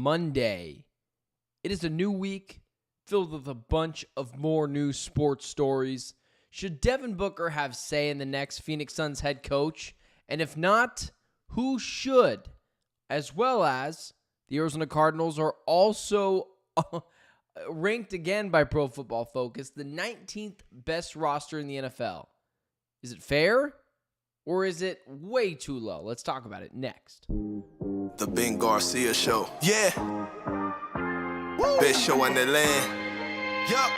Monday. It is a new week filled with a bunch of more new sports stories. Should Devin Booker have say in the next Phoenix Suns head coach? And if not, who should? As well as the Arizona Cardinals are also ranked again by Pro Football Focus, the 19th best roster in the NFL. Is it fair or is it way too low? Let's talk about it next. The Ben Garcia Show. Yeah. Woo. Best show in the land. Yup.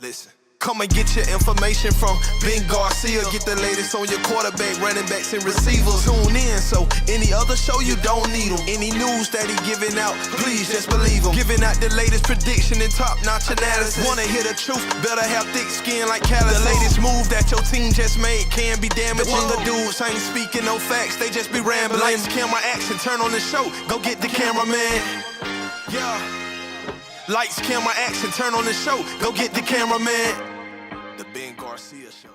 Listen. Come and get your information from Ben Garcia. Get the latest on your quarterback, running backs, and receivers. Tune in, so any other show you don't need them. Any news that he giving out, please just believe him. Giving out the latest prediction and top-notch analysis. Wanna hear the truth, better have thick skin like callus. The latest move that your team just made can be damaging. The dudes ain't speaking no facts, they just be rambling. Lights, camera, action, turn on the show. Go get the cameraman. Yeah. Lights, camera, action, turn on the show. Go get the cameraman. The Ben Garcia Show.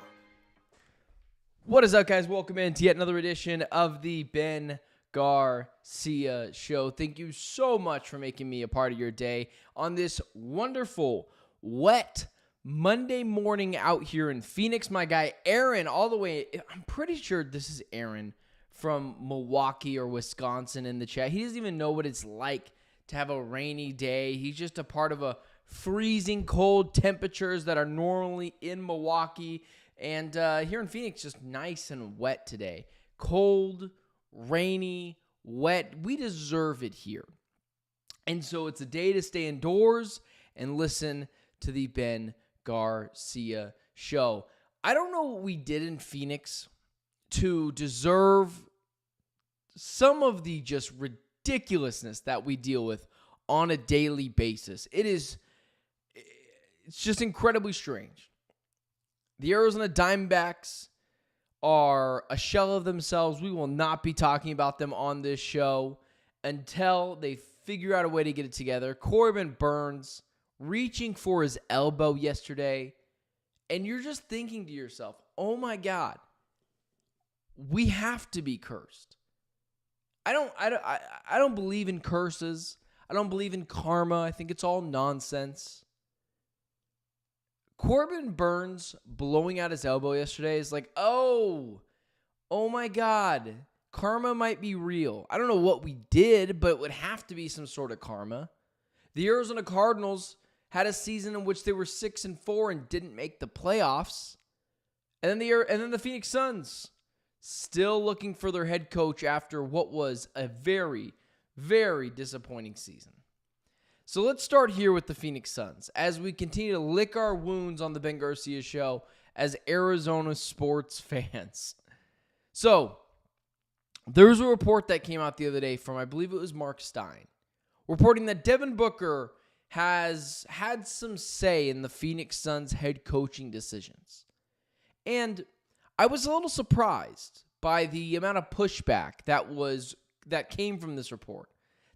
What is up, guys? Welcome in to yet another edition of the Ben Garcia Show. Thank you so much for making me a part of your day on this wonderful, wet Monday morning out here in Phoenix. My guy Aaron, all the way, I'm pretty sure this is Aaron from Milwaukee or Wisconsin in the chat. He doesn't even know what it's like to have a rainy day. He's just a part of a freezing cold temperatures that are normally in Milwaukee. And here in Phoenix, just nice and wet today. Cold, rainy, wet. We deserve it here. And so it's a day to stay indoors and listen to the Ben Garcia Show. I don't know what we did in Phoenix to deserve some of the just ridiculousness that we deal with on a daily basis. It's just incredibly strange. The Arizona Diamondbacks are a shell of themselves. We will not be talking about them on this show until they figure out a way to get it together. Corbin Burns reaching for his elbow yesterday, and you're just thinking to yourself, oh my God, we have to be cursed. I don't believe in curses. I don't believe in karma. I think it's all nonsense. Corbin Burns blowing out his elbow yesterday is like, oh my God, karma might be real. I don't know what we did, but it would have to be some sort of karma. The Arizona Cardinals had a season in which they were 6-4 and didn't make the playoffs. And then the Phoenix Suns still looking for their head coach after what was a very, very disappointing season. So let's start here with the Phoenix Suns as we continue to lick our wounds on the Ben Garcia Show as Arizona sports fans. So there was a report that came out the other day from, I believe it was Mark Stein, reporting that Devin Booker has had some say in the Phoenix Suns head coaching decisions. And I was a little surprised by the amount of pushback that came from this report.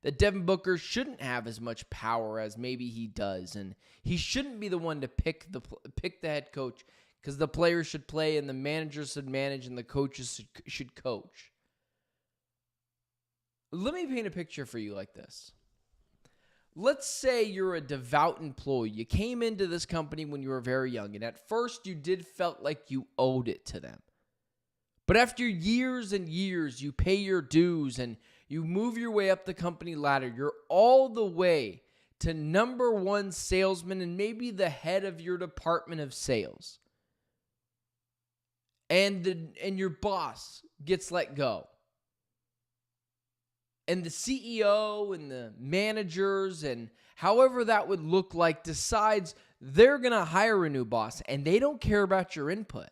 That Devin Booker shouldn't have as much power as maybe he does, and he shouldn't be the one to pick the head coach because the players should play and the managers should manage and the coaches should coach. Let me paint a picture for you like this. Let's say you're a devout employee. You came into this company when you were very young, and at first you felt like you owed it to them. But after years and years, you pay your dues and you move your way up the company ladder. You're all the way to number one salesman and maybe the head of your department of sales. And your boss gets let go. And the CEO and the managers and however that would look like decides they're going to hire a new boss and they don't care about your input.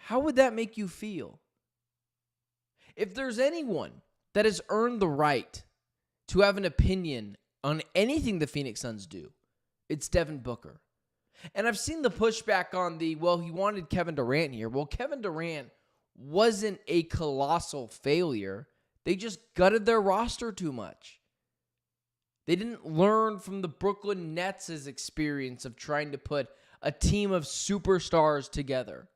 How would that make you feel? If there's anyone that has earned the right to have an opinion on anything the Phoenix Suns do, it's Devin Booker. And I've seen the pushback on he wanted Kevin Durant here. Well, Kevin Durant wasn't a colossal failure. They just gutted their roster too much. They didn't learn from the Brooklyn Nets' experience of trying to put a team of superstars together.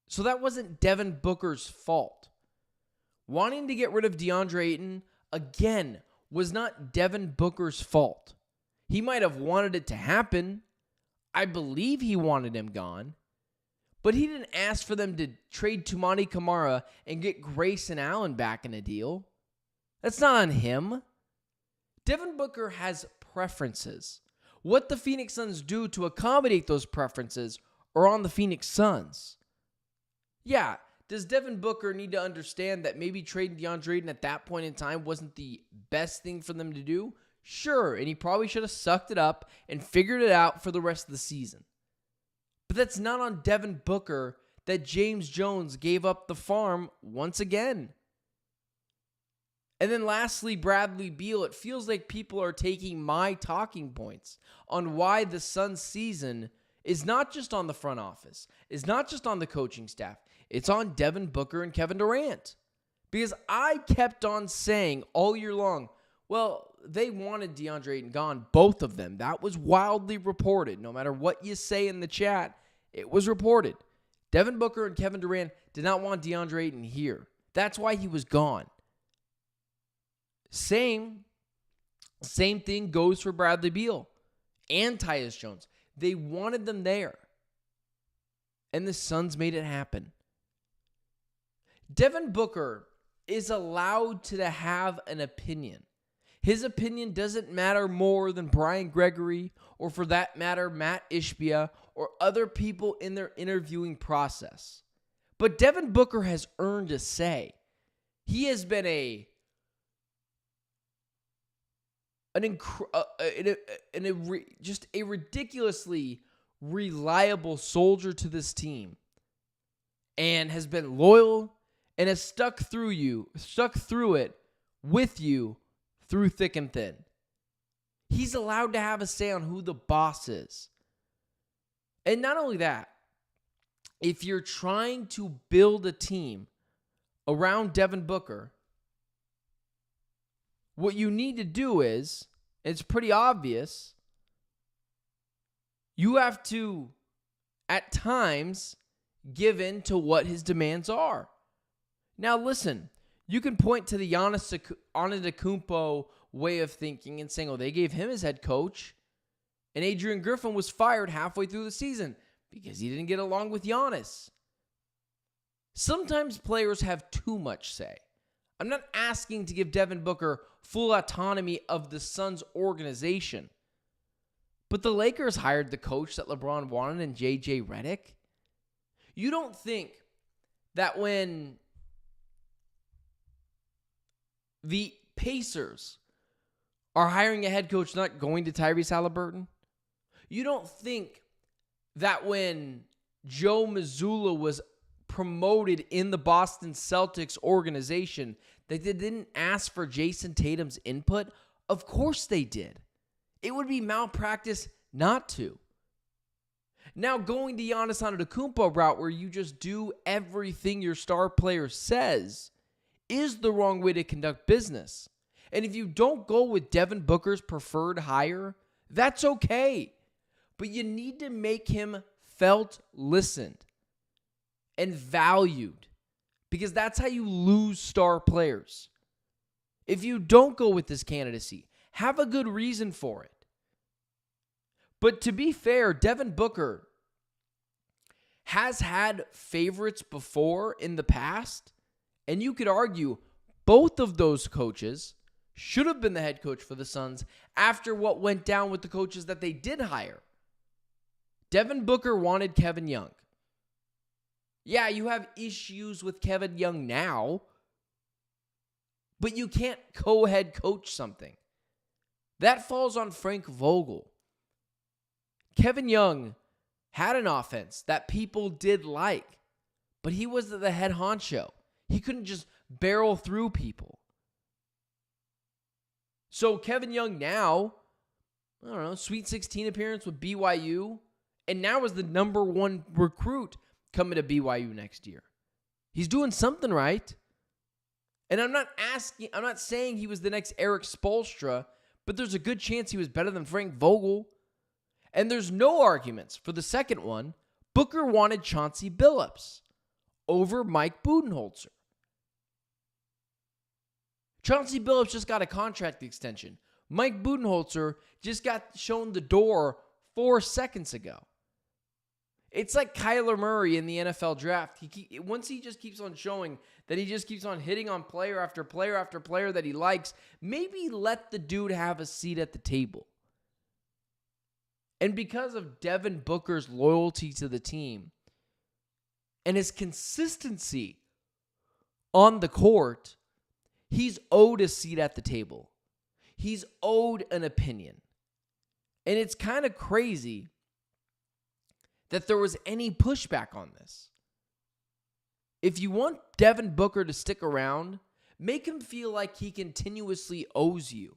So that wasn't Devin Booker's fault. Wanting to get rid of DeAndre Ayton, again, was not Devin Booker's fault. He might have wanted it to happen. I believe he wanted him gone. But he didn't ask for them to trade Toumani Camara and get Grayson Allen back in a deal. That's not on him. Devin Booker has preferences. What the Phoenix Suns do to accommodate those preferences are on the Phoenix Suns. Yeah, does Devin Booker need to understand that maybe trading DeAndre Ayton at that point in time wasn't the best thing for them to do? Sure, and he probably should have sucked it up and figured it out for the rest of the season. But that's not on Devin Booker that James Jones gave up the farm once again. And then lastly, Bradley Beal. It feels like people are taking my talking points on why the Suns season is not just on the front office, is not just on the coaching staff. It's on Devin Booker and Kevin Durant. Because I kept on saying all year long, well, they wanted DeAndre Ayton gone, both of them. That was wildly reported. No matter what you say in the chat, it was reported. Devin Booker and Kevin Durant did not want DeAndre Ayton here. That's why he was gone. Same thing goes for Bradley Beal and Tyus Jones. They wanted them there. And the Suns made it happen. Devin Booker is allowed to have an opinion. His opinion doesn't matter more than Brian Gregory or, for that matter, Matt Ishbia or other people in their interviewing process. But Devin Booker has earned a say. He has been just a ridiculously reliable soldier to this team, and has been loyal and has stuck through it with you through thick and thin. He's allowed to have a say on who the boss is. And not only that, if you're trying to build a team around Devin Booker, what you need to do is, it's pretty obvious, you have to, at times, give in to what his demands are. Now listen, you can point to the Giannis Antetokounmpo way of thinking and saying, oh, they gave him his head coach, and Adrian Griffin was fired halfway through the season because he didn't get along with Giannis. Sometimes players have too much say. I'm not asking to give Devin Booker full autonomy of the Suns organization. But the Lakers hired the coach that LeBron wanted in J.J. Redick. You don't think that when the Pacers are hiring a head coach not going to Tyrese Halliburton? You don't think that when Joe Mazzulla was promoted in the Boston Celtics organization that they didn't ask for Jason Tatum's input? Of course they did. It would be malpractice not to. Now, going the Giannis Antetokounmpo route where you just do everything your star player says is the wrong way to conduct business. And if you don't go with Devin Booker's preferred hire, that's okay. But you need to make him felt listened and valued, because that's how you lose star players. If you don't go with this candidacy, have a good reason for it. But to be fair, Devin Booker has had favorites before in the past, and you could argue both of those coaches should have been the head coach for the Suns after what went down with the coaches that they did hire. Devin Booker wanted Kevin Young. Yeah, you have issues with Kevin Young now, but you can't co-head coach something. That falls on Frank Vogel. Kevin Young had an offense that people did like, but he was the head honcho. He couldn't just barrel through people. So Kevin Young now, I don't know, Sweet 16 appearance with BYU, and now is the number one recruit coming to BYU next year. He's doing something right. And I'm not saying he was the next Eric Spoelstra, but there's a good chance he was better than Frank Vogel. And there's no arguments for the second one. Booker wanted Chauncey Billups over Mike Budenholzer. Chauncey Billups just got a contract extension. Mike Budenholzer just got shown the door 4 seconds ago. It's like Kyler Murray in the NFL draft. Once he just keeps on showing that he just keeps on hitting on player after player after player that he likes, maybe let the dude have a seat at the table. And because of Devin Booker's loyalty to the team and his consistency on the court, he's owed a seat at the table. He's owed an opinion. And it's kind of crazy that there was any pushback on this. If you want Devin Booker to stick around, make him feel like he continuously owes you.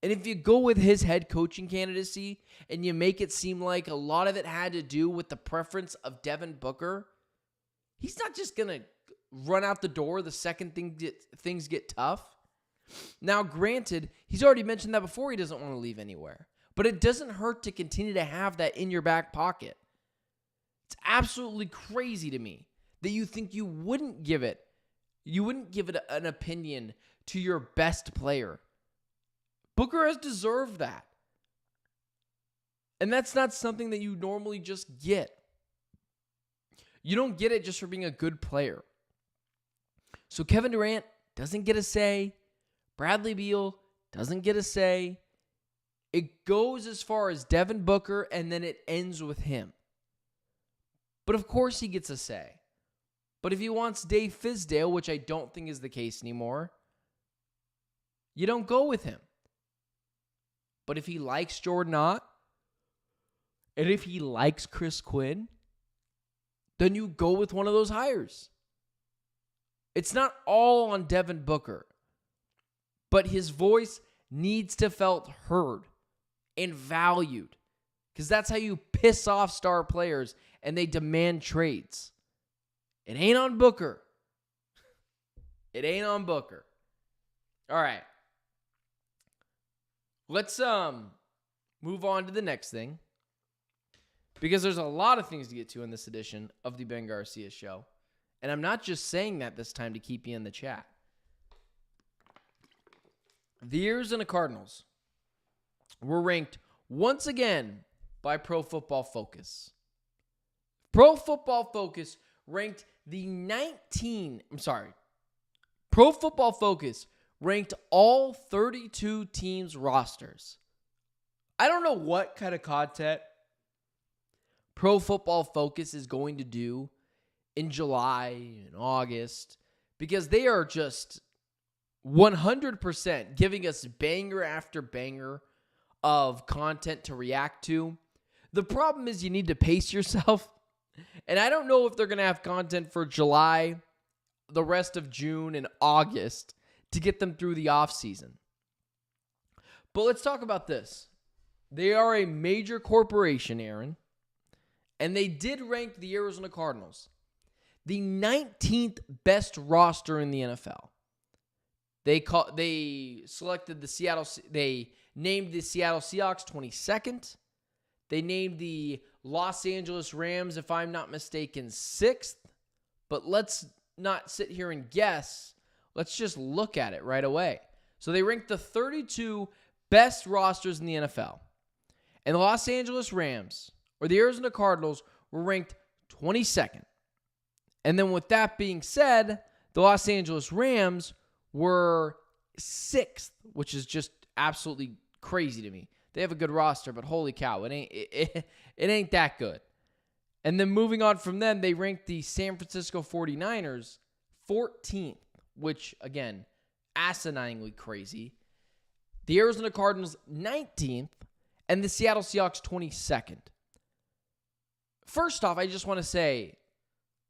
And if you go with his head coaching candidacy and you make it seem like a lot of it had to do with the preference of Devin Booker, he's not just going to run out the door the second things get tough. Now, granted, he's already mentioned that before he doesn't want to leave anywhere. But it doesn't hurt to continue to have that in your back pocket. It's absolutely crazy to me that you think you wouldn't give it an opinion to your best player. Booker has deserved that. And that's not something that you normally just get. You don't get it just for being a good player. So Kevin Durant doesn't get a say. Bradley Beal doesn't get a say. It goes as far as Devin Booker, and then it ends with him. But of course he gets a say. But if he wants Dave Fizdale, which I don't think is the case anymore, you don't go with him. But if he likes Jordan Ott, and if he likes Chris Quinn, then you go with one of those hires. It's not all on Devin Booker, but his voice needs to felt heard and valued, because that's how you piss off star players and they demand trades. It ain't on Booker. It ain't on Booker. All right. Let's move on to the next thing, because there's a lot of things to get to in this edition of the Ben Garcia Show. And I'm not just saying that this time to keep you in the chat. The Arizona Cardinals were ranked once again by Pro Football Focus. Pro Football Focus ranked Pro Football Focus ranked all 32 teams' rosters. I don't know what kind of content Pro Football Focus is going to do in July and August, because they are just 100% giving us banger after banger of content to react to. The problem is you need to pace yourself. And I don't know if they're going to have content for July, the rest of June, and August to get them through the offseason. But let's talk about this. They are a major corporation, Aaron, and they did rank the Arizona Cardinals the 19th best roster in the NFL. They named the Seattle Seahawks 22nd. They named the Los Angeles Rams, if I'm not mistaken, 6th. But let's not sit here and guess. Let's just look at it right away. So they ranked the 32 best rosters in the NFL. And the Los Angeles Rams, or the Arizona Cardinals, were ranked 22nd. And then with that being said, the Los Angeles Rams were 6th, which is just absolutely crazy to me. They have a good roster, but holy cow, it ain't that good. And then moving on from them, they ranked the San Francisco 49ers 14th, which, again, asininely crazy. The Arizona Cardinals 19th, and the Seattle Seahawks 22nd. First off, I just want to say,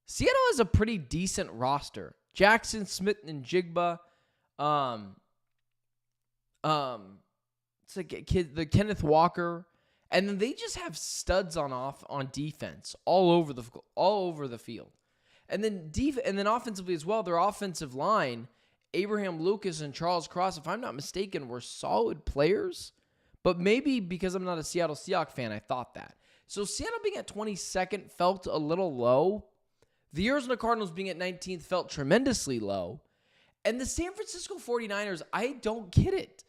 Seattle has a pretty decent roster. Jackson Smith and Jigba, it's like the Kenneth Walker, and then they just have studs on defense all over the field, and then offensively as well. Their offensive line, Abraham Lucas and Charles Cross, if I'm not mistaken, were solid players. But maybe because I'm not a Seattle Seahawks fan, I thought that. So Seattle being at 22nd felt a little low. The Arizona Cardinals being at 19th felt tremendously low. And the San Francisco 49ers, I don't get it.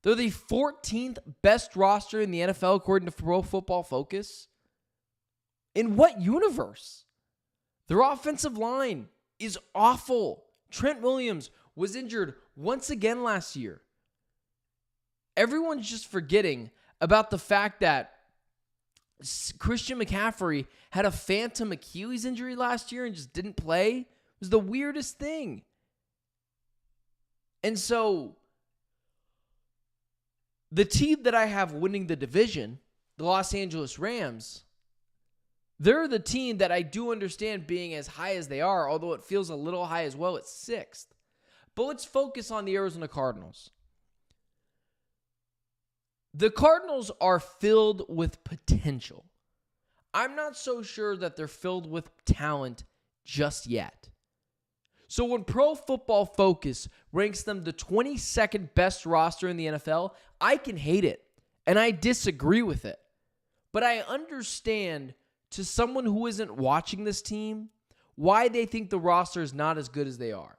They're the 14th best roster in the NFL according to Pro Football Focus. In what universe? Their offensive line is awful. Trent Williams was injured once again last year. Everyone's just forgetting about the fact that Christian McCaffrey had a phantom Achilles injury last year and just didn't play. It was the weirdest thing. And so, the team that I have winning the division, the Los Angeles Rams, they're the team that I do understand being as high as they are, although it feels a little high as well at 6th. But let's focus on the Arizona Cardinals. The Cardinals are filled with potential. I'm not so sure that they're filled with talent just yet. So when Pro Football Focus ranks them the 22nd best roster in the NFL, I can hate it, and I disagree with it. But I understand, to someone who isn't watching this team, why they think the roster is not as good as they are.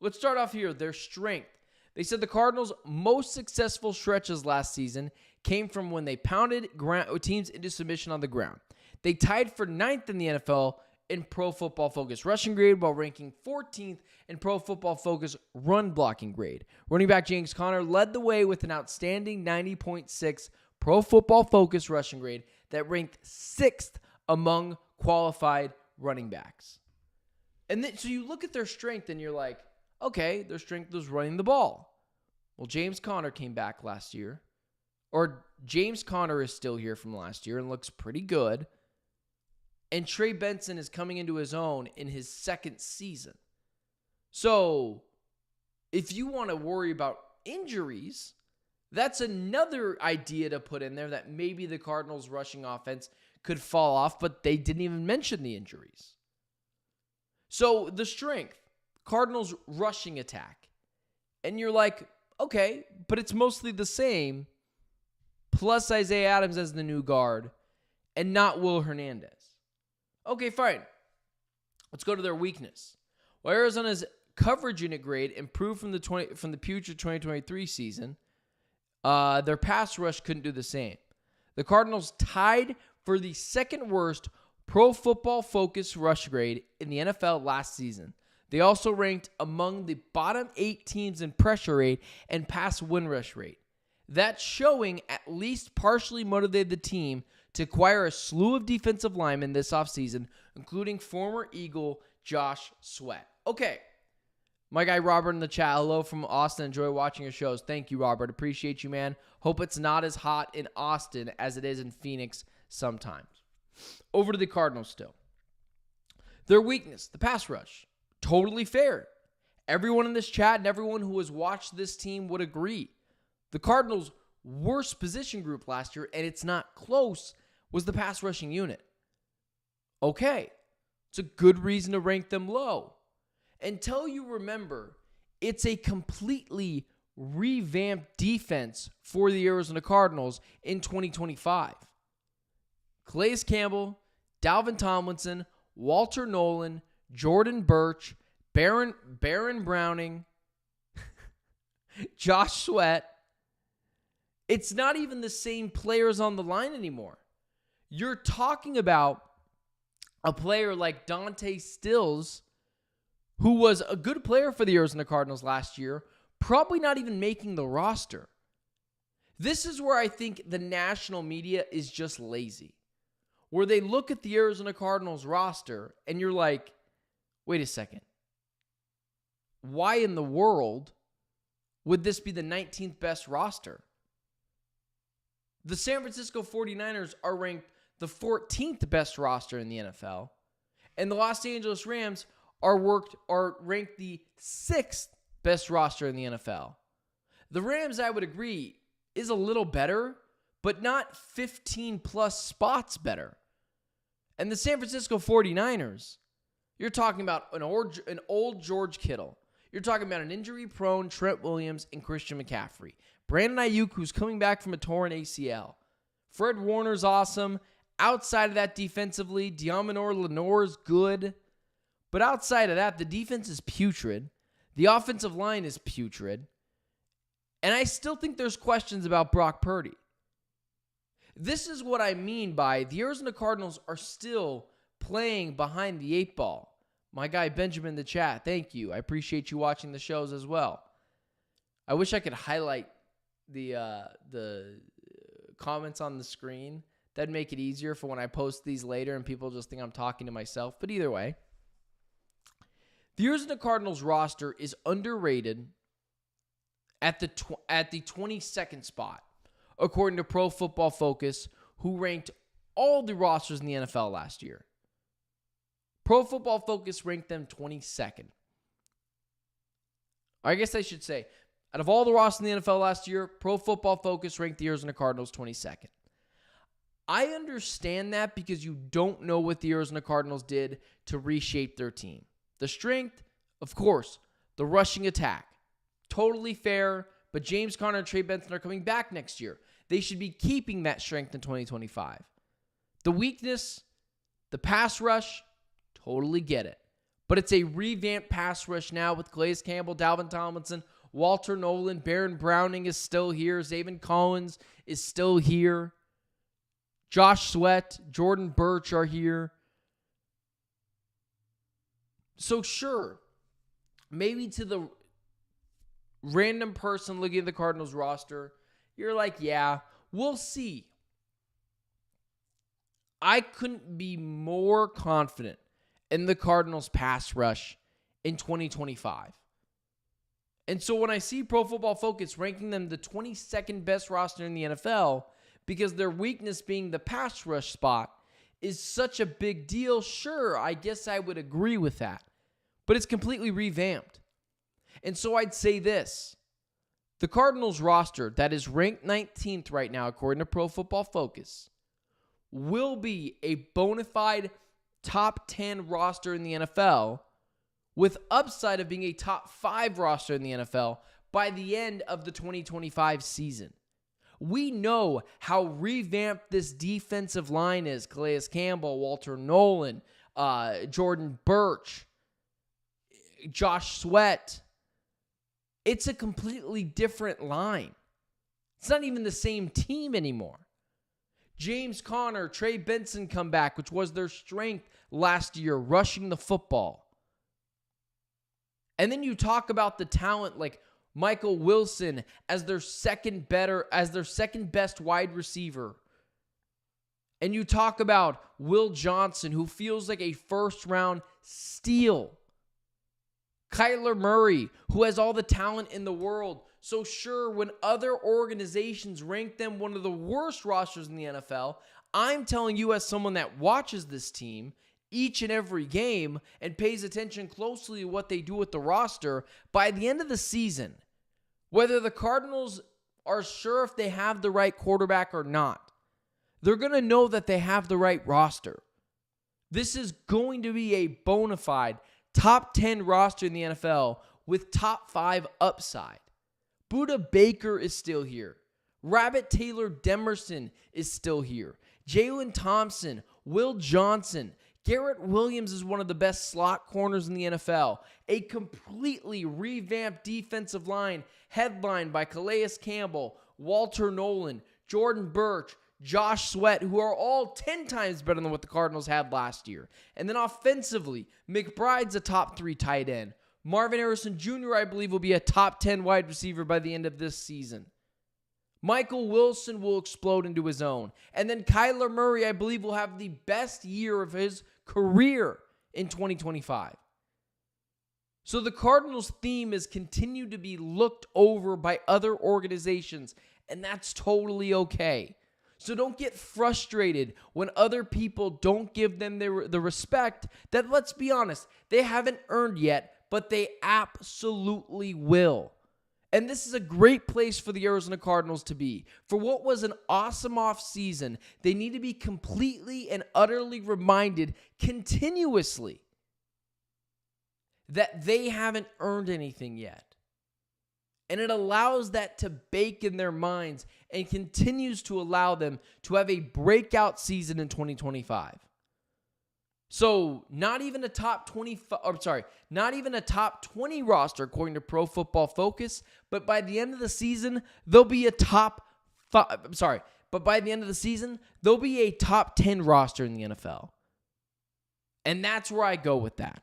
Let's start off here, their strength. They said the Cardinals' most successful stretches last season came from when they pounded teams into submission on the ground. They tied for 9th in the NFL in Pro Football Focus rushing grade while ranking 14th in Pro Football Focus run blocking grade. Running back James Conner led the way with an outstanding 90.6 Pro Football Focus rushing grade that ranked 6th among qualified running backs. And then, so you look at their strength and you're like, okay, their strength was running the ball. Well, James Conner came back last year. Or James Conner is still here from last year and looks pretty good. And Trey Benson is coming into his own in his 2nd season. So, if you want to worry about injuries, that's another idea to put in there, that maybe the Cardinals' rushing offense could fall off, but they didn't even mention the injuries. So, the strength, Cardinals' rushing attack. And you're like, okay, but it's mostly the same, plus Isaiah Adams as the new guard, and not Will Hernandez. Okay, fine. Let's go to their weakness. Well, Arizona's coverage unit grade improved from the putrid 2023 season. Their pass rush couldn't do the same. The Cardinals tied for the 2nd worst Pro Football Focus rush grade in the NFL last season. They also ranked among the bottom 8 teams in pressure rate and pass win rush rate. That showing at least partially motivated the team to acquire a slew of defensive linemen this offseason, including former Eagle Josh Sweat. Okay, my guy Robert in the chat, hello from Austin. Enjoy watching your shows. Thank you, Robert. Appreciate you, man. Hope it's not as hot in Austin as it is in Phoenix sometimes. Over to the Cardinals still. Their weakness, the pass rush. Totally fair. Everyone in this chat and everyone who has watched this team would agree. The Cardinals' worst position group last year, and it's not close, was the pass rushing unit. Okay, it's a good reason to rank them low. Until you remember, it's a completely revamped defense for the Arizona Cardinals in 2025. Calais Campbell, Dalvin Tomlinson, Walter Nolan, Jordan Birch, Baron Browning, Josh Sweat. It's not even the same players on the line anymore. You're talking about a player like Dante Stills, who was a good player for the Arizona Cardinals last year, probably not even making the roster. This is where I think the national media is just lazy. Where they look at the Arizona Cardinals roster and you're like, wait a second. Why in the world would this be the 19th best roster? The San Francisco 49ers are ranked the 14th best roster in the NFL, and the Los Angeles Rams are ranked the 6th best roster in the NFL. The Rams, I would agree, is a little better, but not 15 plus spots better. And the San Francisco 49ers, you're talking about an old George Kittle. You're talking about an injury-prone Trent Williams and Christian McCaffrey. Brandon Ayuk, who's coming back from a torn ACL. Fred Warner's awesome. Outside of that defensively, Deommodore Lenoir's good. But outside of that, the defense is putrid. The offensive line is putrid. And I still think there's questions about Brock Purdy. This is what I mean by the Arizona Cardinals are still playing behind the 8 ball. My guy Benjamin in the chat, thank you. I appreciate you watching the shows as well. I wish I could highlight the comments on the screen. That'd make it easier for when I post these later and people just think I'm talking to myself. But either way, the Arizona Cardinals roster is underrated at the 22nd spot, according to Pro Football Focus, who ranked all the rosters in the NFL last year. Pro Football Focus ranked them 22nd. I guess I should say, out of all the rosters in the NFL last year, Pro Football Focus ranked the Arizona Cardinals 22nd. I understand that because you don't know what the Arizona Cardinals did to reshape their team. The strength, of course, the rushing attack. Totally fair, but James Conner and Trey Benson are coming back next year. They should be keeping that strength in 2025. The weakness, the pass rush, totally get it. But it's a revamped pass rush now with Calais Campbell, Dalvin Tomlinson, Walter Nolan, Baron Browning is still here. Zaven Collins is still here. Josh Sweat, Jordan Birch are here. So sure, maybe to the random person looking at the Cardinals roster, you're like, yeah, we'll see. I couldn't be more confident in the Cardinals pass rush in 2025. And so when I see Pro Football Focus ranking them the 22nd best roster in the NFL, because their weakness being the pass rush spot is such a big deal, sure, I guess I would agree with that. But it's completely revamped. And so I'd say this. The Cardinals roster that is ranked 19th right now, according to Pro Football Focus, will be a bona fide top 10 roster in the NFL with upside of being a top 5 roster in the NFL by the end of the 2025 season. We know how revamped this defensive line is. Calais Campbell, Walter Nolan, Jordan Birch, Josh Sweat. It's a completely different line. It's not even the same team anymore. James Conner, Trey Benson come back, which was their strength last year, rushing the football. And then you talk about the talent like Michael Wilson as their second best wide receiver. And you talk about Will Johnson, who feels like a first-round steal. Kyler Murray, who has all the talent in the world. So sure, when other organizations rank them one of the worst rosters in the NFL, I'm telling you as someone that watches this team each and every game and pays attention closely to what they do with the roster, by the end of the season, whether the Cardinals are sure if they have the right quarterback or not, they're going to know that they have the right roster. This is going to be a bona fide top 10 roster in the NFL with top 5 upside. Budda Baker is still here. Rabbit Taylor Demerson is still here. Jalen Thompson, Will Johnson, Garrett Williams is one of the best slot corners in the NFL. A completely revamped defensive line headlined by Calais Campbell, Walter Nolan, Jordan Birch, Josh Sweat, who are all 10 times better than what the Cardinals had last year. And then offensively, McBride's a top 3 tight end. Marvin Harrison Jr., I believe, will be a top 10 wide receiver by the end of this season. Michael Wilson will explode into his own. And then Kyler Murray, I believe, will have the best year of his career in 2025. So the Cardinals' theme is continue to be looked over by other organizations, and that's totally okay. So don't get frustrated when other people don't give them the respect that, let's be honest, they haven't earned yet, but they absolutely will. And this is a great place for the Arizona Cardinals to be. For what was an awesome offseason, they need to be completely and utterly reminded continuously that they haven't earned anything yet. And it allows that to bake in their minds and continues to allow them to have a breakout season in 2025. So not even a top 20, not even a top 20 roster according to Pro Football Focus, but by the end of the season, they'll be a top 10 roster in the NFL. And that's where I go with that.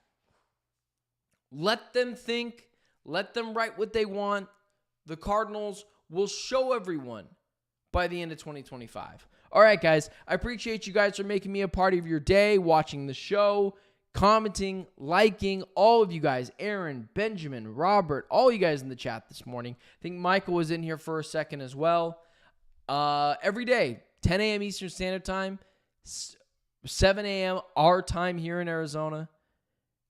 Let them think, let them write what they want. The Cardinals will show everyone by the end of 2025. All right, guys, I appreciate you guys for making me a part of your day, watching the show, commenting, liking, all of you guys, Aaron, Benjamin, Robert, all you guys in the chat this morning. I think Michael was in here for a second as well. Every day, 10 a.m. Eastern Standard Time, 7 a.m. our time here in Arizona.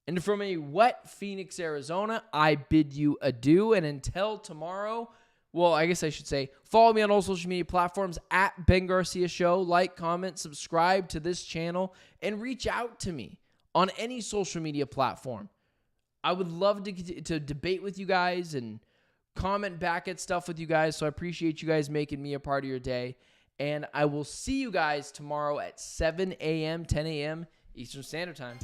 And from a wet Phoenix, Arizona, I bid you adieu. And until tomorrow, well, I guess I should say, follow me on all social media platforms at Ben Garcia Show. Like, comment, subscribe to this channel, and reach out to me on any social media platform. I would love to debate with you guys and comment back at stuff with you guys. So I appreciate you guys making me a part of your day. And I will see you guys tomorrow at 7 a.m., 10 a.m. Eastern Standard Time.